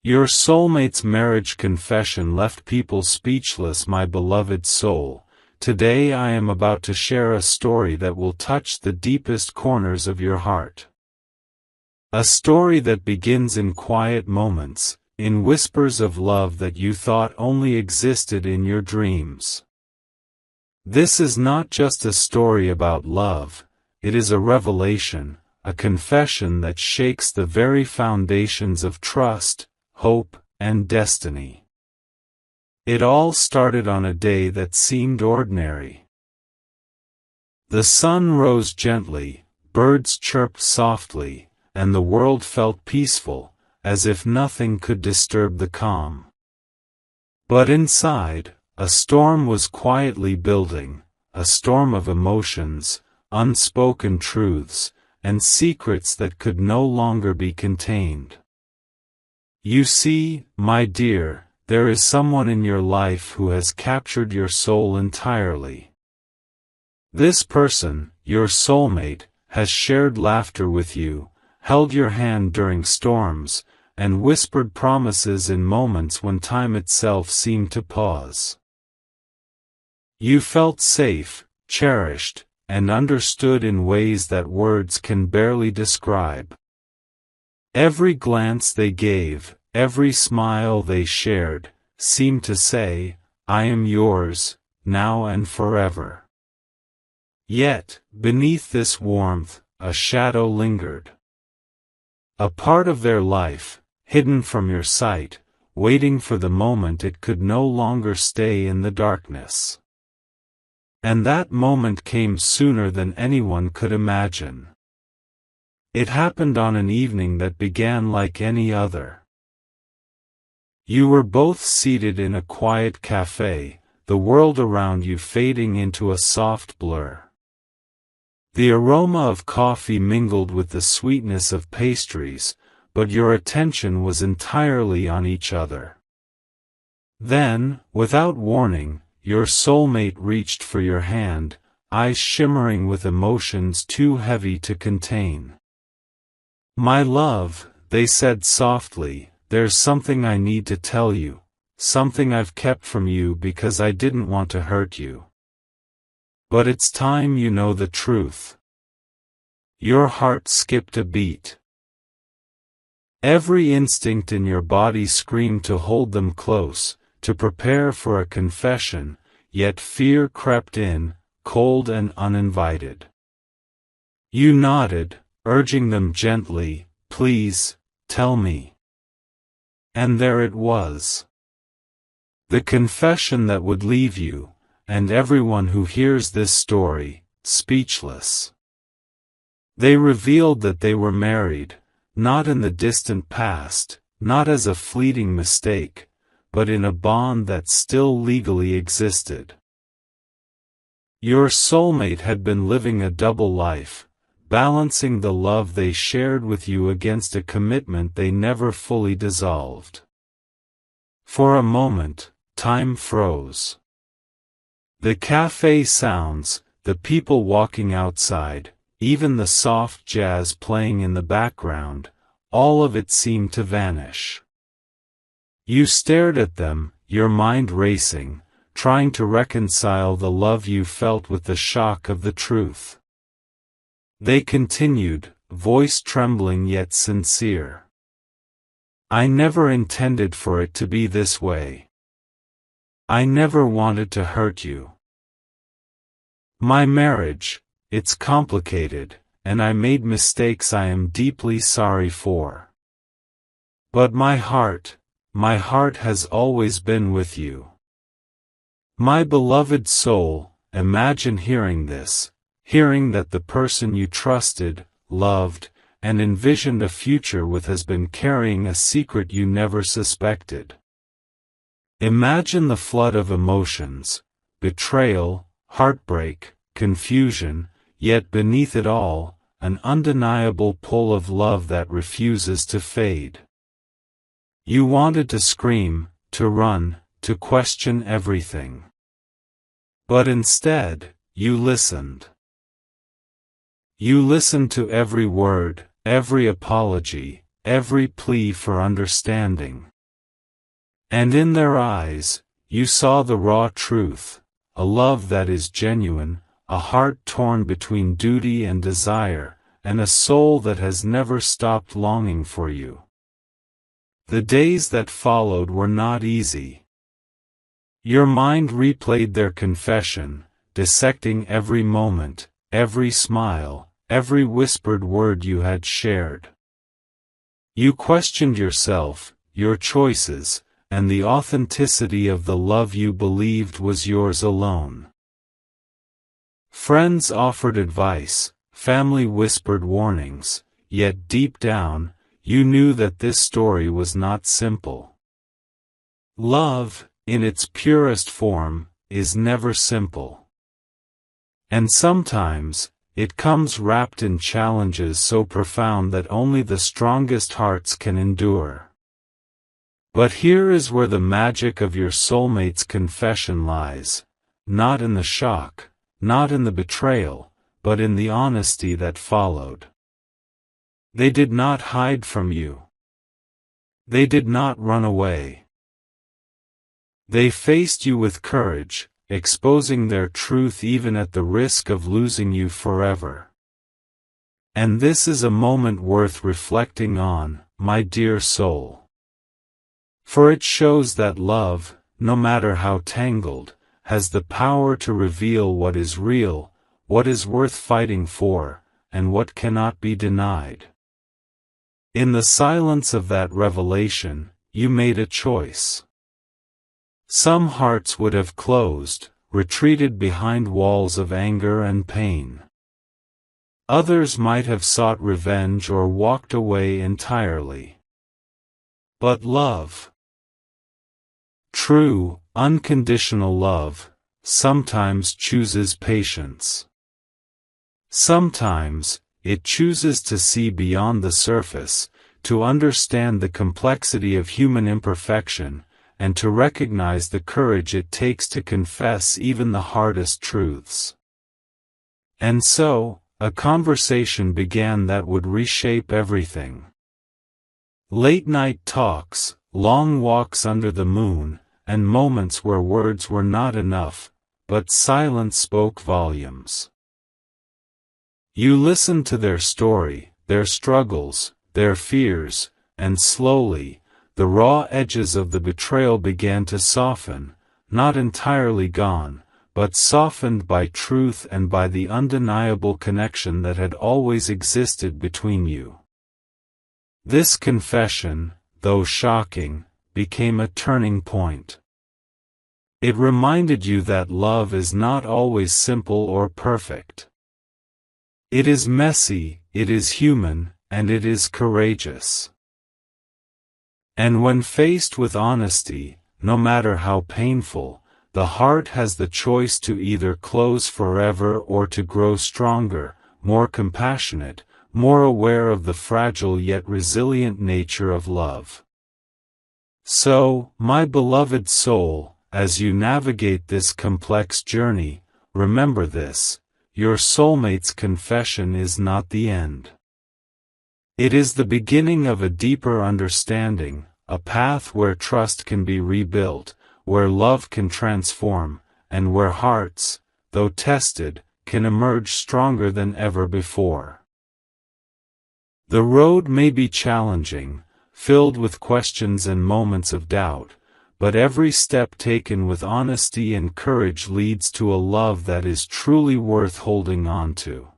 Your soulmate's marriage confession left people speechless, my beloved soul. Today I am about to share a story that will touch the deepest corners of your heart. A story that begins in quiet moments, in whispers of love that you thought only existed in your dreams. This is not just a story about love, it is a revelation, a confession that shakes the very foundations of trust, hope, and destiny. It all started on a day that seemed ordinary. The sun rose gently, birds chirped softly, and the world felt peaceful, as if nothing could disturb the calm. But inside, a storm was quietly building, a storm of emotions, unspoken truths, and secrets that could no longer be contained. You see, my dear, there is someone in your life who has captured your soul entirely. This person, your soulmate, has shared laughter with you, held your hand during storms, and whispered promises in moments when time itself seemed to pause. You felt safe, cherished, and understood in ways that words can barely describe. Every glance they gave, every smile they shared, seemed to say, "I am yours, now and forever." Yet, beneath this warmth, a shadow lingered. A part of their life, hidden from your sight, waiting for the moment it could no longer stay in the darkness. And that moment came sooner than anyone could imagine. It happened on an evening that began like any other. You were both seated in a quiet cafe, the world around you fading into a soft blur. The aroma of coffee mingled with the sweetness of pastries, but your attention was entirely on each other. Then, without warning, your soulmate reached for your hand, eyes shimmering with emotions too heavy to contain. "My love," they said softly, "there's something I need to tell you, something I've kept from you because I didn't want to hurt you. But it's time you know the truth." Your heart skipped a beat. Every instinct in your body screamed to hold them close, to prepare for a confession, yet fear crept in, cold and uninvited. You nodded, urging them gently, "Please, tell me." And there it was. The confession that would leave you, and everyone who hears this story, speechless. They revealed that they were married, not in the distant past, not as a fleeting mistake, but in a bond that still legally existed. Your soulmate had been living a double life, balancing the love they shared with you against a commitment they never fully dissolved. For a moment, time froze. The cafe sounds, the people walking outside, even the soft jazz playing in the background, all of it seemed to vanish. You stared at them, your mind racing, trying to reconcile the love you felt with the shock of the truth. They continued, voice trembling yet sincere. "I never intended for it to be this way. I never wanted to hurt you. My marriage, it's complicated, and I made mistakes I am deeply sorry for. But my heart has always been with you. My beloved soul." Imagine hearing this. Hearing that the person you trusted, loved, and envisioned a future with has been carrying a secret you never suspected. Imagine the flood of emotions, betrayal, heartbreak, confusion, yet beneath it all, an undeniable pull of love that refuses to fade. You wanted to scream, to run, to question everything. But instead, you listened. You listened to every word, every apology, every plea for understanding. And in their eyes, you saw the raw truth, a love that is genuine, a heart torn between duty and desire, and a soul that has never stopped longing for you. The days that followed were not easy. Your mind replayed their confession, dissecting every moment, every smile, every whispered word you had shared. You questioned yourself, your choices, and the authenticity of the love you believed was yours alone. Friends offered advice, family whispered warnings, yet deep down, you knew that this story was not simple. Love, in its purest form, is never simple. And sometimes, it comes wrapped in challenges so profound that only the strongest hearts can endure. But here is where the magic of your soulmate's confession lies, not in the shock, not in the betrayal, but in the honesty that followed. They did not hide from you. They did not run away. They faced you with courage, exposing their truth even at the risk of losing you forever. And this is a moment worth reflecting on, my dear soul. For it shows that love, no matter how tangled, has the power to reveal what is real, what is worth fighting for, and what cannot be denied. In the silence of that revelation, you made a choice. Some hearts would have closed, retreated behind walls of anger and pain. Others might have sought revenge or walked away entirely. But love, true, unconditional love, sometimes chooses patience. Sometimes, it chooses to see beyond the surface, to understand the complexity of human imperfection, and to recognize the courage it takes to confess even the hardest truths. And so, a conversation began that would reshape everything. Late-night talks, long walks under the moon, and moments where words were not enough, but silence spoke volumes. You listened to their story, their struggles, their fears, and slowly, the raw edges of the betrayal began to soften, not entirely gone, but softened by truth and by the undeniable connection that had always existed between you. This confession, though shocking, became a turning point. It reminded you that love is not always simple or perfect. It is messy, it is human, and it is courageous. And when faced with honesty, no matter how painful, the heart has the choice to either close forever or to grow stronger, more compassionate, more aware of the fragile yet resilient nature of love. So, my beloved soul, as you navigate this complex journey, remember this: your soulmate's confession is not the end. It is the beginning of a deeper understanding, a path where trust can be rebuilt, where love can transform, and where hearts, though tested, can emerge stronger than ever before. The road may be challenging, filled with questions and moments of doubt, but every step taken with honesty and courage leads to a love that is truly worth holding on to.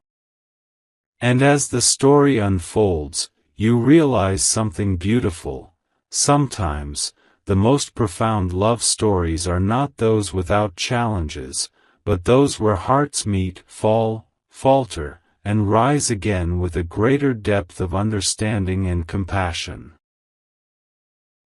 And as the story unfolds, you realize something beautiful. Sometimes, the most profound love stories are not those without challenges, but those where hearts meet, fall, falter, and rise again with a greater depth of understanding and compassion.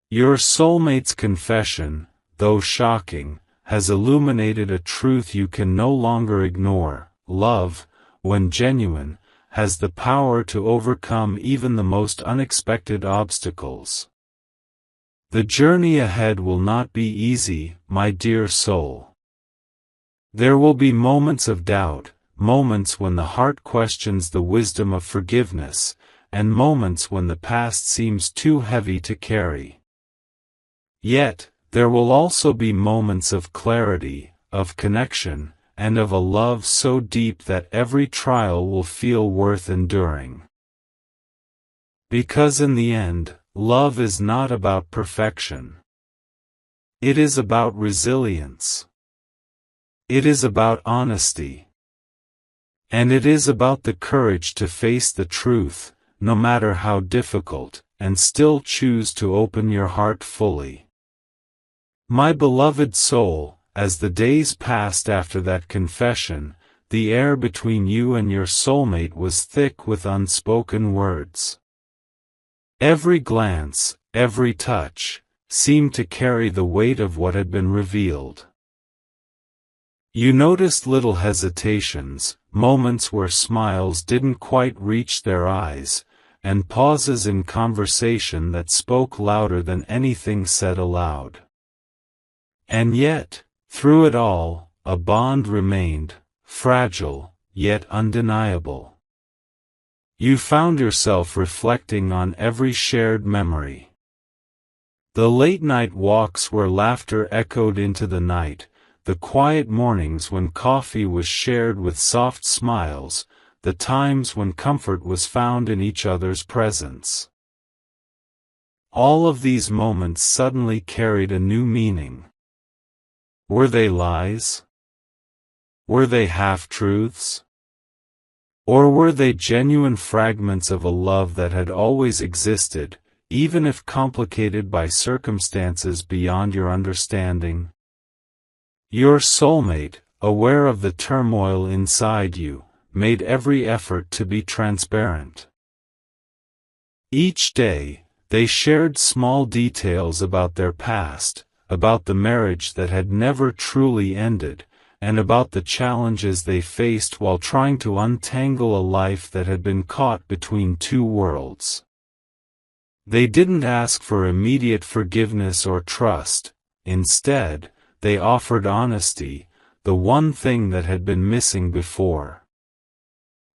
Your soulmate's confession, though shocking, has illuminated a truth you can no longer ignore: love, when genuine, has the power to overcome even the most unexpected obstacles. The journey ahead will not be easy, my dear soul. There will be moments of doubt, moments when the heart questions the wisdom of forgiveness, and moments when the past seems too heavy to carry. Yet, There will also be moments of clarity, of connection, and of a love so deep that every trial will feel worth enduring. Because in the end, love is not about perfection. It is about resilience. It is about honesty. And it is about the courage to face the truth, no matter how difficult, and still choose to open your heart fully. My beloved soul, as the days passed after that confession, the air between you and your soulmate was thick with unspoken words. Every glance, every touch, seemed to carry the weight of what had been revealed. You noticed little hesitations, moments where smiles didn't quite reach their eyes, and pauses in conversation that spoke louder than anything said aloud. And yet, through it all, a bond remained, fragile, yet undeniable. You found yourself reflecting on every shared memory. The late-night walks where laughter echoed into the night, the quiet mornings when coffee was shared with soft smiles, the times when comfort was found in each other's presence. All of these moments suddenly carried a new meaning. Were they lies? Were they half-truths? Or were they genuine fragments of a love that had always existed, even if complicated by circumstances beyond your understanding? Your soulmate, aware of the turmoil inside you, made every effort to be transparent. Each day, they shared small details about their past, about the marriage that had never truly ended, and about the challenges they faced while trying to untangle a life that had been caught between two worlds. They didn't ask for immediate forgiveness or trust. Instead, they offered honesty, the one thing that had been missing before.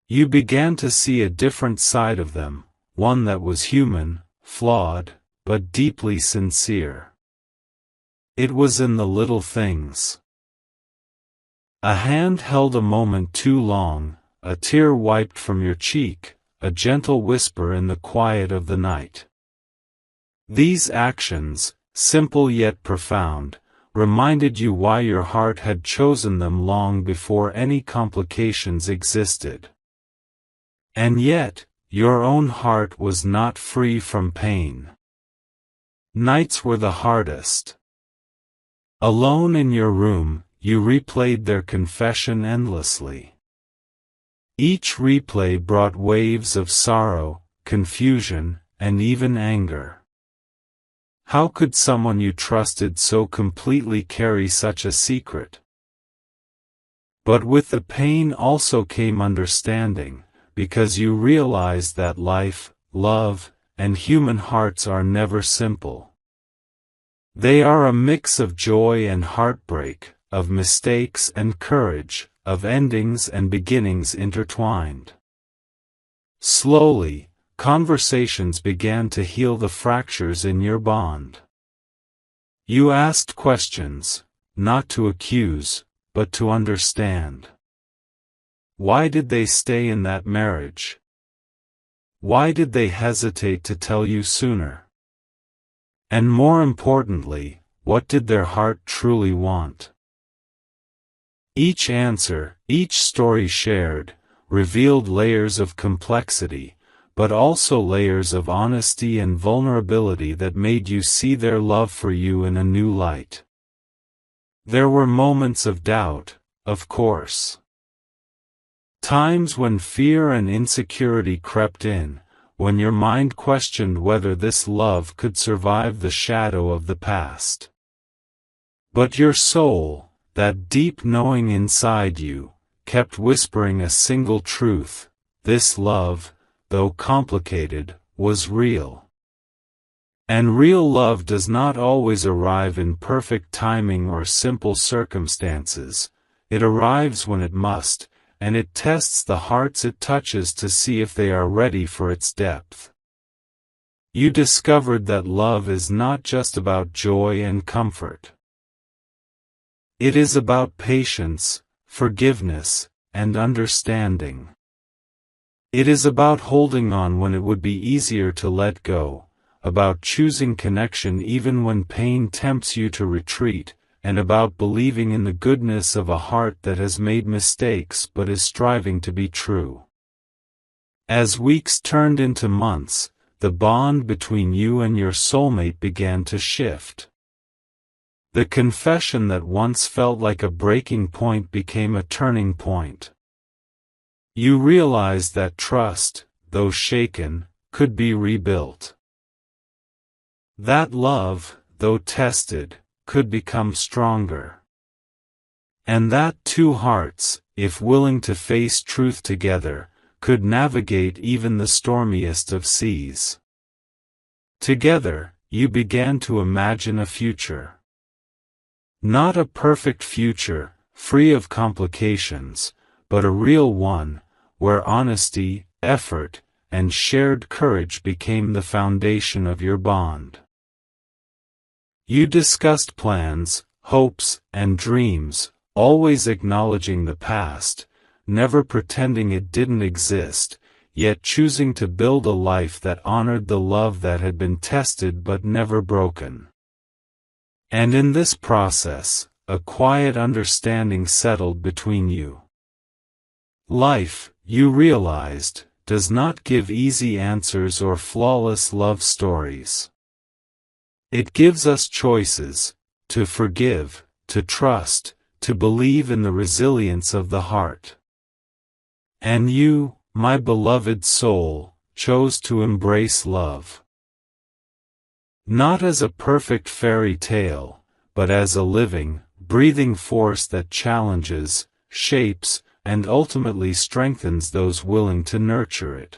You began to see a different side of them, one that was human, flawed, but deeply sincere. It was in the little things. A hand held a moment too long, a tear wiped from your cheek, a gentle whisper in the quiet of the night. These actions, simple yet profound, reminded you why your heart had chosen them long before any complications existed. And yet, your own heart was not free from pain. Nights were the hardest. Alone in your room, you replayed their confession endlessly. Each replay brought waves of sorrow, confusion, and even anger. How could someone you trusted so completely carry such a secret? But with the pain also came understanding, because you realized that life, love, and human hearts are never simple. They are a mix of joy and heartbreak, of mistakes and courage, of endings and beginnings intertwined. Slowly, conversations began to heal the fractures in your bond. You asked questions, not to accuse, but to understand. Why did they stay in that marriage? Why did they hesitate to tell you sooner? And more importantly, what did their heart truly want? Each answer, each story shared, revealed layers of complexity, but also layers of honesty and vulnerability that made you see their love for you in a new light. There were moments of doubt, of course. Times when fear and insecurity crept in, when your mind questioned whether this love could survive the shadow of the past. But your soul, that deep knowing inside you, kept whispering a single truth: this love, though complicated, was real. And real love does not always arrive in perfect timing or simple circumstances. It arrives when it must, and it tests the hearts it touches to see if they are ready for its depth. You discovered that love is not just about joy and comfort. It is about patience, forgiveness, and understanding. It is about holding on when it would be easier to let go, about choosing connection even when pain tempts you to retreat, and about believing in the goodness of a heart that has made mistakes but is striving to be true. As weeks turned into months, the bond between you and your soulmate began to shift. The confession that once felt like a breaking point became a turning point. You realized that trust, though shaken, could be rebuilt. That love, though tested, could become stronger. And that two hearts, if willing to face truth together, could navigate even the stormiest of seas. Together, you began to imagine a future. Not a perfect future, free of complications, but a real one, where honesty, effort, and shared courage became the foundation of your bond. You discussed plans, hopes, and dreams, always acknowledging the past, never pretending it didn't exist, yet choosing to build a life that honored the love that had been tested but never broken. And in this process, a quiet understanding settled between you. Life, you realized, does not give easy answers or flawless love stories. It gives us choices, to forgive, to trust, to believe in the resilience of the heart. And you, my beloved soul, chose to embrace love. Not as a perfect fairy tale, but as a living, breathing force that challenges, shapes, and ultimately strengthens those willing to nurture it.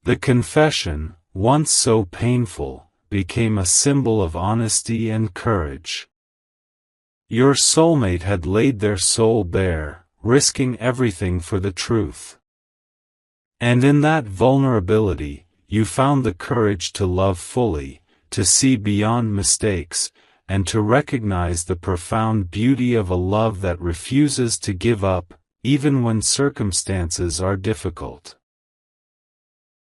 The confession, once so painful, became a symbol of honesty and courage. Your soulmate had laid their soul bare, risking everything for the truth. And in that vulnerability, you found the courage to love fully, to see beyond mistakes, and to recognize the profound beauty of a love that refuses to give up, even when circumstances are difficult.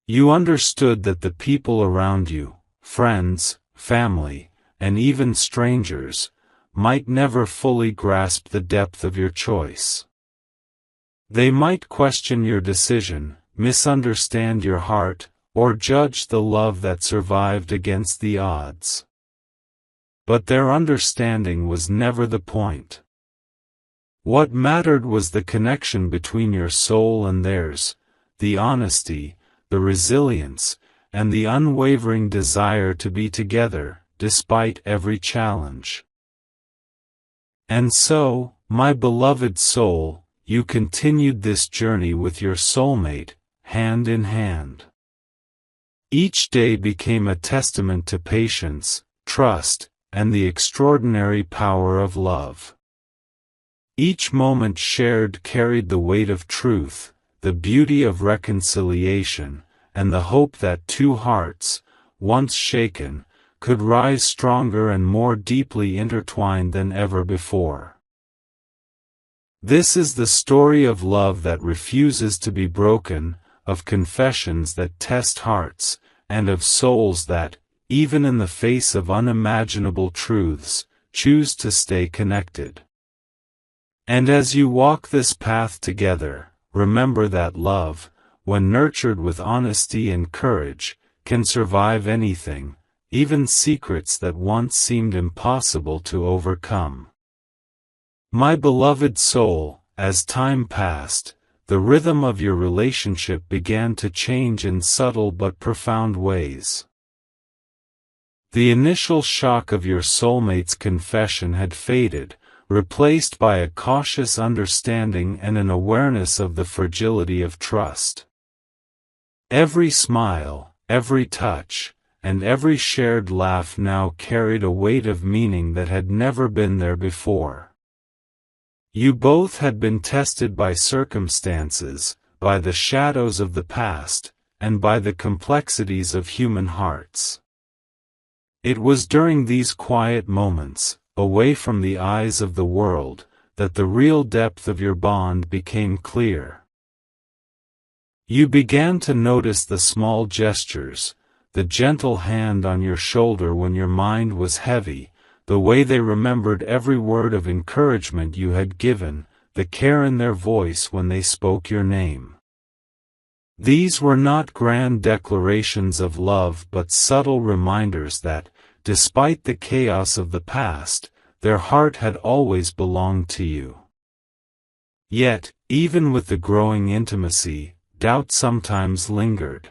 You understood that the people around you, friends, family, and even strangers, might never fully grasp the depth of your choice. They might question your decision, misunderstand your heart, or judge the love that survived against the odds. But their understanding was never the point. What mattered was the connection between your soul and theirs, the honesty, the resilience, and the unwavering desire to be together, despite every challenge. And so, my beloved soul, you continued this journey with your soulmate, hand in hand. Each day became a testament to patience, trust, and the extraordinary power of love. Each moment shared carried the weight of truth, the beauty of reconciliation, and the hope that two hearts, once shaken, could rise stronger and more deeply intertwined than ever before. This is the story of love that refuses to be broken, of confessions that test hearts, and of souls that, even in the face of unimaginable truths, choose to stay connected. And as you walk this path together, remember that love, when nurtured with honesty and courage, can survive anything, even secrets that once seemed impossible to overcome. My beloved soul, as time passed, the rhythm of your relationship began to change in subtle but profound ways. The initial shock of your soulmate's confession had faded, replaced by a cautious understanding and an awareness of the fragility of trust. Every smile, every touch, and every shared laugh now carried a weight of meaning that had never been there before. You both had been tested by circumstances, by the shadows of the past, and by the complexities of human hearts. It was during these quiet moments, away from the eyes of the world, that the real depth of your bond became clear. You began to notice the small gestures, the gentle hand on your shoulder when your mind was heavy, the way they remembered every word of encouragement you had given, the care in their voice when they spoke your name. These were not grand declarations of love but subtle reminders that, despite the chaos of the past, their heart had always belonged to you. Yet, even with the growing intimacy, doubt sometimes lingered.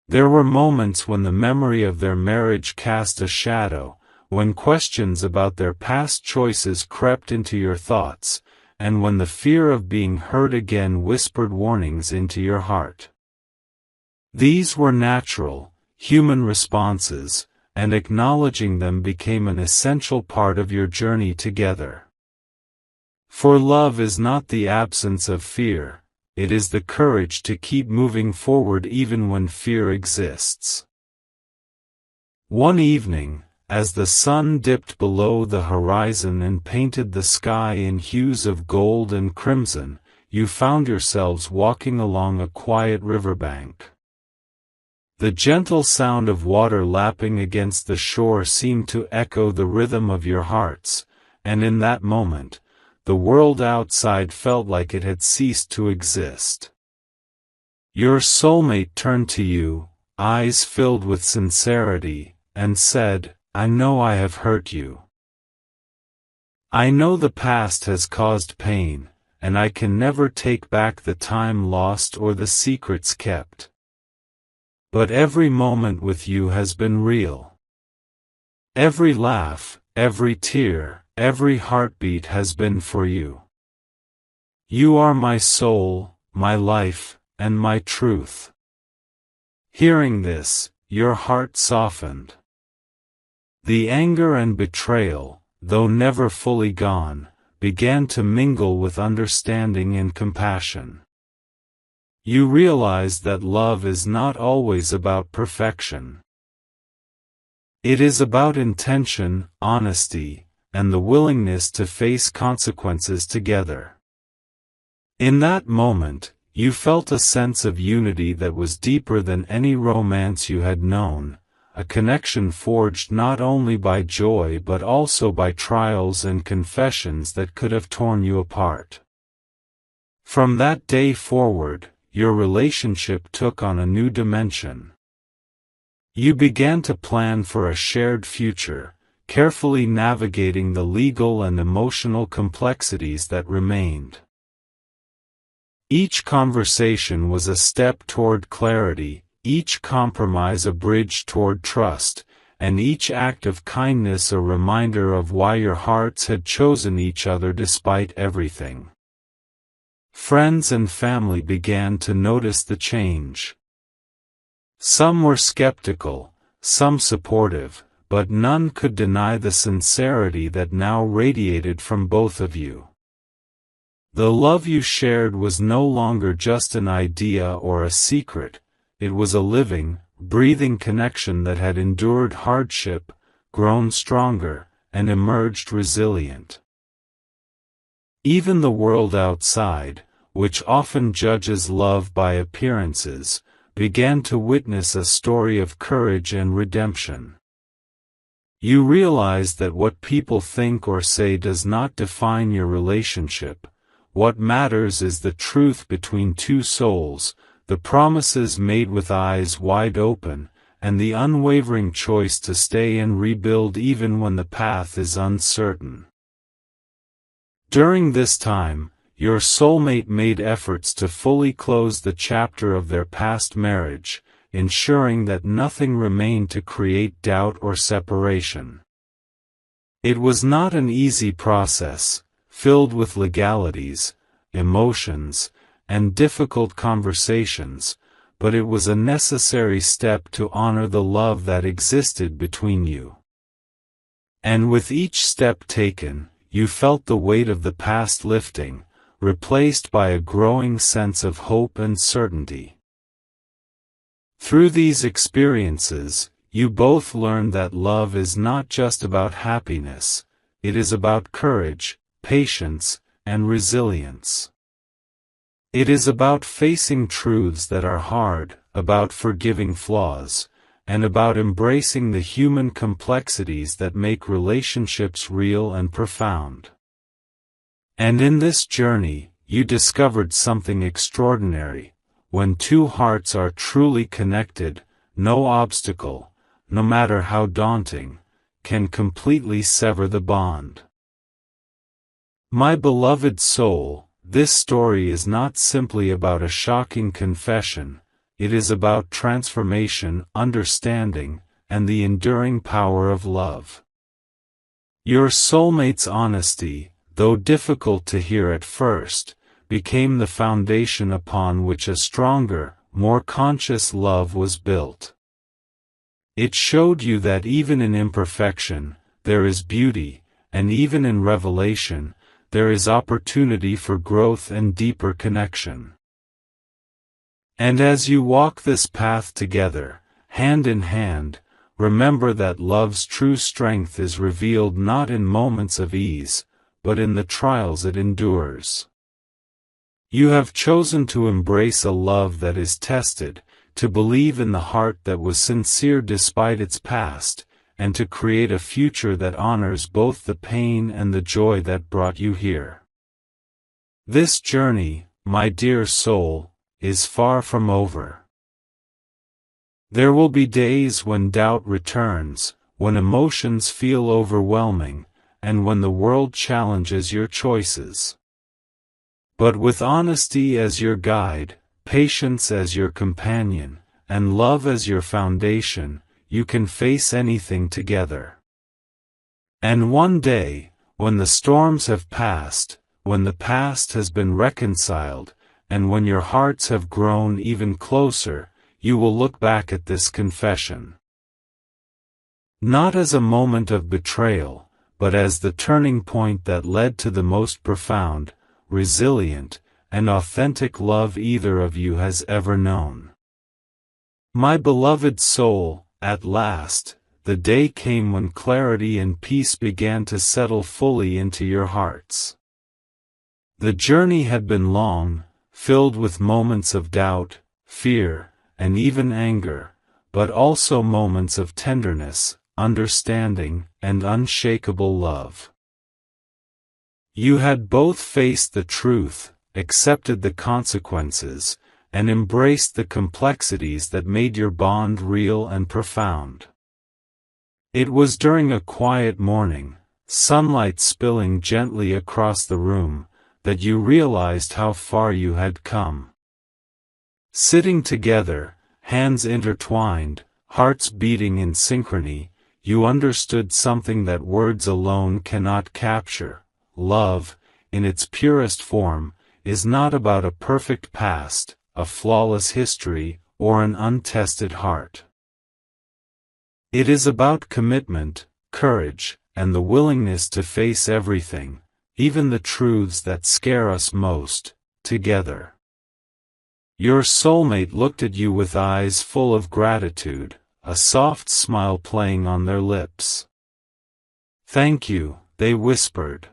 There were moments when the memory of their marriage cast a shadow, when questions about their past choices crept into your thoughts, and when the fear of being hurt again whispered warnings into your heart. These were natural, human responses, and acknowledging them became an essential part of your journey together. For love is not the absence of fear, it is the courage to keep moving forward even when fear exists. One evening, as the sun dipped below the horizon and painted the sky in hues of gold and crimson, you found yourselves walking along a quiet riverbank. The gentle sound of water lapping against the shore seemed to echo the rhythm of your hearts, and in that moment, the world outside felt like it had ceased to exist. Your soulmate turned to you, eyes filled with sincerity, and said, "I know I have hurt you. I know the past has caused pain, and I can never take back the time lost or the secrets kept. But every moment with you has been real. Every laugh, every tear, every heartbeat has been for you. You are my soul, my life, and my truth." Hearing this, your heart softened. The anger and betrayal, though never fully gone, began to mingle with understanding and compassion. You realized that love is not always about perfection. It is about intention, honesty, and the willingness to face consequences together. In that moment, you felt a sense of unity that was deeper than any romance you had known, a connection forged not only by joy but also by trials and confessions that could have torn you apart. From that day forward, your relationship took on a new dimension. You began to plan for a shared future, carefully navigating the legal and emotional complexities that remained. Each conversation was a step toward clarity, each compromise a bridge toward trust, and each act of kindness a reminder of why your hearts had chosen each other despite everything. Friends and family began to notice the change. Some were skeptical, some supportive, but none could deny the sincerity that now radiated from both of you. The love you shared was no longer just an idea or a secret, it was a living, breathing connection that had endured hardship, grown stronger, and emerged resilient. Even the world outside, which often judges love by appearances, began to witness a story of courage and redemption. You realized that what people think or say does not define your relationship. What matters is the truth between two souls, the promises made with eyes wide open, and the unwavering choice to stay and rebuild even when the path is uncertain. During this time, your soulmate made efforts to fully close the chapter of their past marriage, ensuring that nothing remained to create doubt or separation. It was not an easy process, filled with legalities, emotions, and difficult conversations, but it was a necessary step to honor the love that existed between you. And with each step taken, you felt the weight of the past lifting, replaced by a growing sense of hope and certainty. Through these experiences, you both learned that love is not just about happiness, it is about courage, patience, and resilience. It is about facing truths that are hard, about forgiving flaws, and about embracing the human complexities that make relationships real and profound. And in this journey, you discovered something extraordinary. When two hearts are truly connected, no obstacle, no matter how daunting, can completely sever the bond. My beloved soul, this story is not simply about a shocking confession, it is about transformation, understanding, and the enduring power of love. Your soulmate's honesty, though difficult to hear at first, became the foundation upon which a stronger, more conscious love was built. It showed you that even in imperfection, there is beauty, and even in revelation, there is opportunity for growth and deeper connection. And as you walk this path together, hand in hand, remember that love's true strength is revealed not in moments of ease, but in the trials it endures. You have chosen to embrace a love that is tested, to believe in the heart that was sincere despite its past, and to create a future that honors both the pain and the joy that brought you here. This journey, my dear soul, is far from over. There will be days when doubt returns, when emotions feel overwhelming, and when the world challenges your choices. But with honesty as your guide, patience as your companion, and love as your foundation, you can face anything together. And one day, when the storms have passed, when the past has been reconciled, and when your hearts have grown even closer, you will look back at this confession. Not as a moment of betrayal, but as the turning point that led to the most profound, resilient, and authentic love either of you has ever known. My beloved soul, at last, the day came when clarity and peace began to settle fully into your hearts. The journey had been long, filled with moments of doubt, fear, and even anger, but also moments of tenderness, understanding, and unshakable love. You had both faced the truth, accepted the consequences, and embraced the complexities that made your bond real and profound. It was during a quiet morning, sunlight spilling gently across the room, that you realized how far you had come. Sitting together, hands intertwined, hearts beating in synchrony, you understood something that words alone cannot capture. Love, in its purest form, is not about a perfect past, a flawless history, or an untested heart. It is about commitment, courage, and the willingness to face everything, even the truths that scare us most, together. Your soulmate looked at you with eyes full of gratitude, a soft smile playing on their lips. "Thank you," they whispered.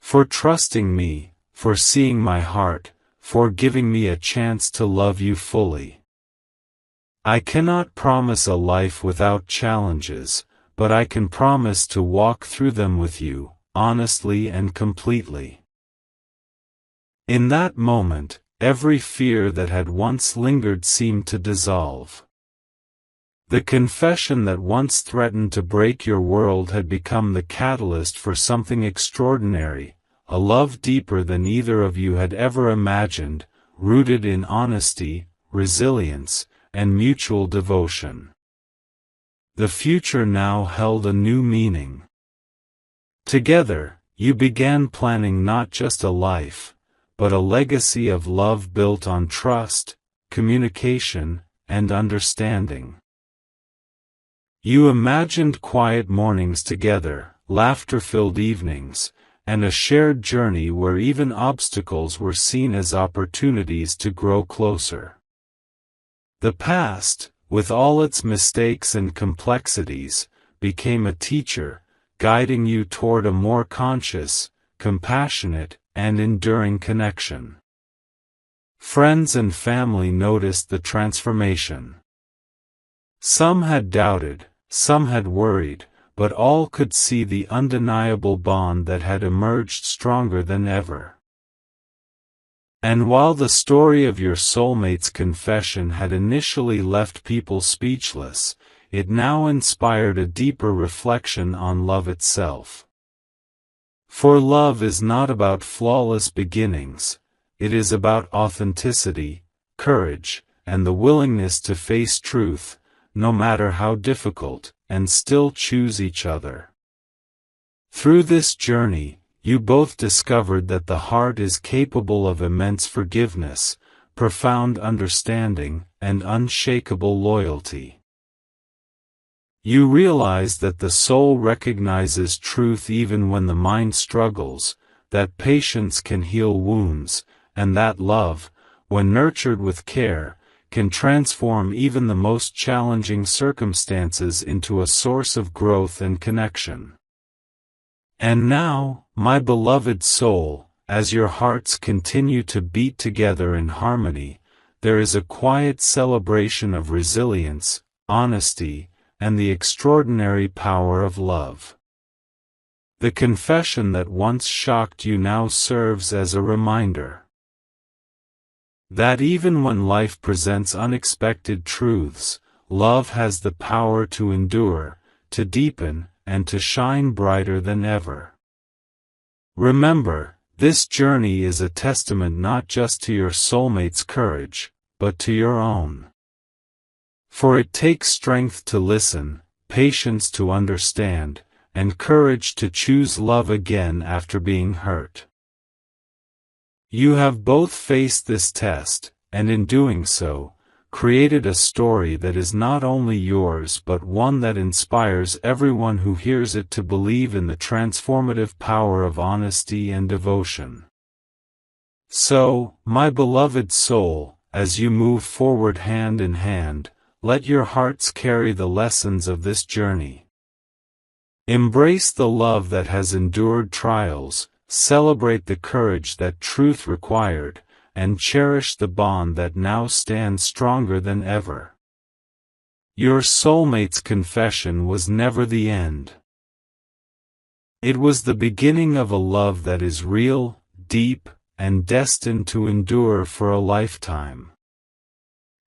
"For trusting me, for seeing my heart, for giving me a chance to love you fully. I cannot promise a life without challenges, but I can promise to walk through them with you, honestly and completely." In that moment, every fear that had once lingered seemed to dissolve. The confession that once threatened to break your world had become the catalyst for something extraordinary, a love deeper than either of you had ever imagined, rooted in honesty, resilience, and mutual devotion. The future now held a new meaning. Together, you began planning not just a life, but a legacy of love built on trust, communication, and understanding. You imagined quiet mornings together, laughter-filled evenings, and a shared journey where even obstacles were seen as opportunities to grow closer. The past, with all its mistakes and complexities, became a teacher, guiding you toward a more conscious, compassionate, and enduring connection. Friends and family noticed the transformation. Some had doubted, some had worried, but all could see the undeniable bond that had emerged stronger than ever. And while the story of your soulmate's confession had initially left people speechless, it now inspired a deeper reflection on love itself. For love is not about flawless beginnings, it is about authenticity, courage, and the willingness to face truth, no matter how difficult, and still choose each other. Through this journey, you both discovered that the heart is capable of immense forgiveness, profound understanding, and unshakable loyalty. You realized that the soul recognizes truth even when the mind struggles, that patience can heal wounds, and that love, when nurtured with care, can transform even the most challenging circumstances into a source of growth and connection. And now, my beloved soul, as your hearts continue to beat together in harmony, there is a quiet celebration of resilience, honesty, and the extraordinary power of love. The confession that once shocked you now serves as a reminder that even when life presents unexpected truths, love has the power to endure, to deepen, and to shine brighter than ever. Remember, this journey is a testament not just to your soulmate's courage, but to your own. For it takes strength to listen, patience to understand, and courage to choose love again after being hurt. You have both faced this test, and in doing so, created a story that is not only yours but one that inspires everyone who hears it to believe in the transformative power of honesty and devotion. So, my beloved soul, as you move forward hand in hand, let your hearts carry the lessons of this journey. Embrace the love that has endured trials, celebrate the courage that truth required, and cherish the bond that now stands stronger than ever. Your soulmate's confession was never the end. It was the beginning of a love that is real, deep, and destined to endure for a lifetime.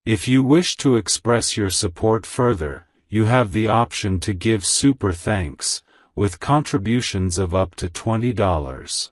If you wish to express your support further, you have the option to give super thanks, with contributions of up to $20.